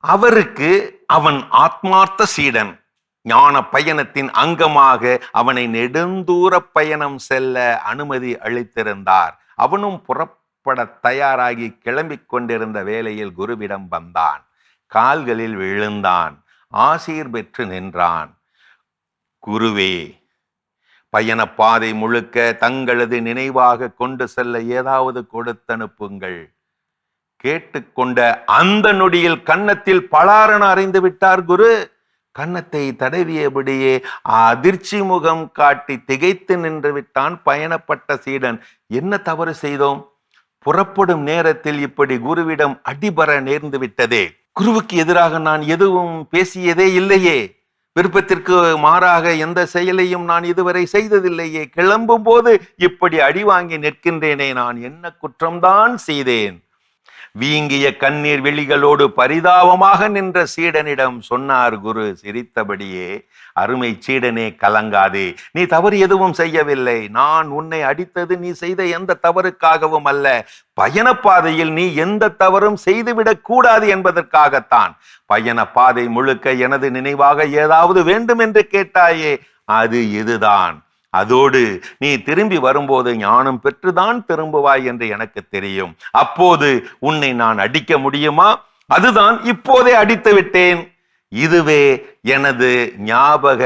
அவருக்கு அவன் ஆத்மார்த்த சீடன். ஞான பயணத்தின் அங்கமாக அவனை நெடுந்தூர பயணம் செல்ல அனுமதி அளித்திருந்தார். அவனும் புறப்பட தயாராகி கிளம்பிக் கொண்டிருந்த வேளையில் குருவிடம் வந்தான். கால்களில் விழுந்தான். ஆசீர் பெற்று நின்றான். குருவே, பயண பாதை முழுக்க தங்களது நினைவாக கொண்டு செல்ல ஏதாவது கொடுத்தனுப்புங்கள். கேட்டுக்கொண்ட அந்த நொடியில் கன்னத்தில் பலாரென அறிந்து விட்டார் குரு. கன்னத்தை தடவியபடியே அதிர்ச்சி முகம் காட்டி திகைத்து நின்று விட்டான் பயணப்பட்ட சீடன். என்ன தவறு செய்தோம்? புறப்படும் நேரத்தில் இப்படி குருவிடம் அடிபர நேர்ந்து விட்டதே. குருவுக்கு எதிராக நான் எதுவும் பேசியதே இல்லையே. விருப்பத்திற்கு மாறாக எந்த செயலையும் நான் இதுவரை செய்ததில்லையே. கிளம்பும் போது இப்படி அடி வாங்கி நிற்கின்றேனே, நான் என்ன குற்றம்தான் செய்தேன்? வீங்கிய கண்ணீர் விழிகளோடு பரிதாபமாக நின்ற சீடனிடம் சொன்னார் குரு சிரித்தபடியே, அருமை சீடனே, கலங்காதே. நீ தவறு எதுவும் செய்யவில்லை. நான் உன்னை அடித்தது நீ செய்த எந்த தவறுக்காகவும் அல்ல. பயண பாதையில் நீ எந்த தவறும் செய்துவிடக் கூடாது என்பதற்காகத்தான். பயண பாதை முழுக்க எனது நினைவாக ஏதாவது வேண்டும் என்று கேட்டாயே, அது இதுதான். அதோடு நீ திரும்பி வரும்போது ஞானம் பெற்றுதான் திரும்புவாய் என்று எனக்கு தெரியும். அப்போது உன்னை நான் அடிக்க முடியுமா? அதுதான் இப்போதே அடித்து விட்டேன். இதுவே எனது ஞாபக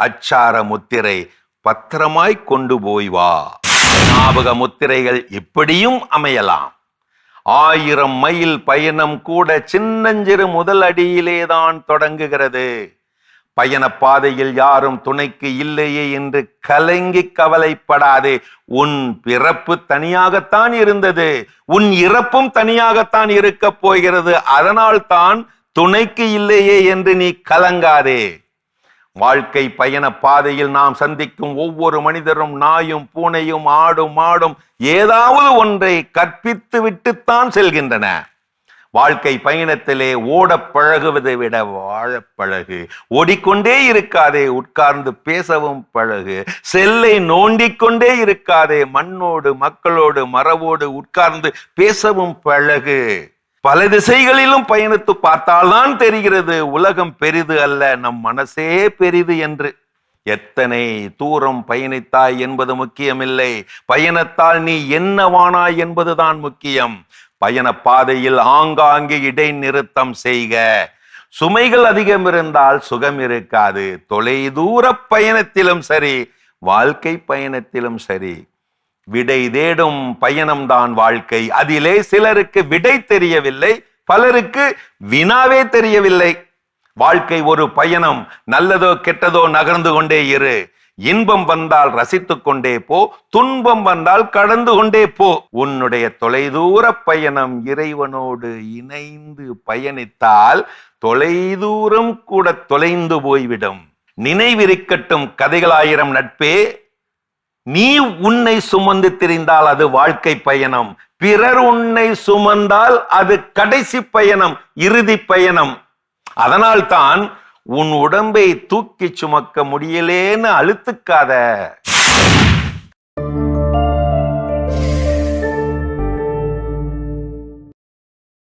அச்சார முத்திரை. பத்திரமாய் கொண்டு போய் வா. ஞாபக முத்திரைகள் இப்படியும் அமையலாம். 1000 மைல் பயணம் கூட சின்னஞ்சிறு முதல் அடியிலேதான் தொடங்குகிறது. பயண பாதையில் யாரும் துணைக்கு இல்லையே என்று கலங்கி கவலைப்படாதே. உன் பிறப்பு தனியாகத்தான் இருந்தது, உன் இறப்பும் தனியாகத்தான் இருக்க போகிறது. அதனால் தான் துணைக்கு இல்லையே என்று நீ கலங்காதே. வாழ்க்கை பயண பாதையில் நாம் சந்திக்கும் ஒவ்வொரு மனிதரும் நாயும் பூனையும் ஆடும் மாடும் ஏதாவது ஒன்றை கற்பித்து விட்டுத்தான் செல்கின்றன. வாழ்க்கை பயணத்திலே ஓட பழகுவதை விட வாழ பழகு. ஓடிக்கொண்டே இருக்காதே, உட்கார்ந்து பேசவும் பழகு. செல்லை நோண்டிக்கொண்டே இருக்காதே, மண்ணோடு மக்களோடு மரவோடு உட்கார்ந்து பேசவும் பழகு. பல திசைகளிலும் பயணித்து பார்த்தால்தான் தெரிகிறது உலகம் பெரிது அல்ல, நம் மனசே பெரிது என்று. எத்தனை தூரம் பயணித்தாய் என்பது முக்கியமில்லை, பயணத்தால் நீ என்னவானாய் என்பதுதான் முக்கியம். பயண பாதையில் ஆங்காங்கே இடைநிறுத்தம் செய்க. சுமைகள் அதிகம் இருந்தால் சுகம் இருக்காது. தொலைதூர பயணத்திலும் சரி, வாழ்க்கை பயணத்திலும் சரி, விடை தேடும் பயணம்தான் வாழ்க்கை. அதிலே சிலருக்கு விடை தெரியவில்லை, பலருக்கு வினாவே தெரியவில்லை. வாழ்க்கை ஒரு பயணம். நல்லதோ கெட்டதோ நகர்ந்து கொண்டே இரு. இன்பம் வந்தால் ரசித்துக் கொண்டே போ, துன்பம் வந்தால் கடந்து கொண்டே போ. உன்னுடைய தொலைதூர பயணம் இறைவனோடு இணைந்து பயணித்தால் தொலைதூரம் கூட தொலைந்து போய்விடும். நினைவிருக்கட்டும் கதைகளாயிரம் நட்பே, நீ உன்னை சுமந்து திரிந்தால் அது வாழ்க்கை பயணம். பிறர் உன்னை சுமந்தால் அது கடைசி பயணம், இறுதி பயணம். அதனால்தான் உன் உடம்பை தூக்கி சுமக்க முடியலேன்னு அழுத்துக்காத.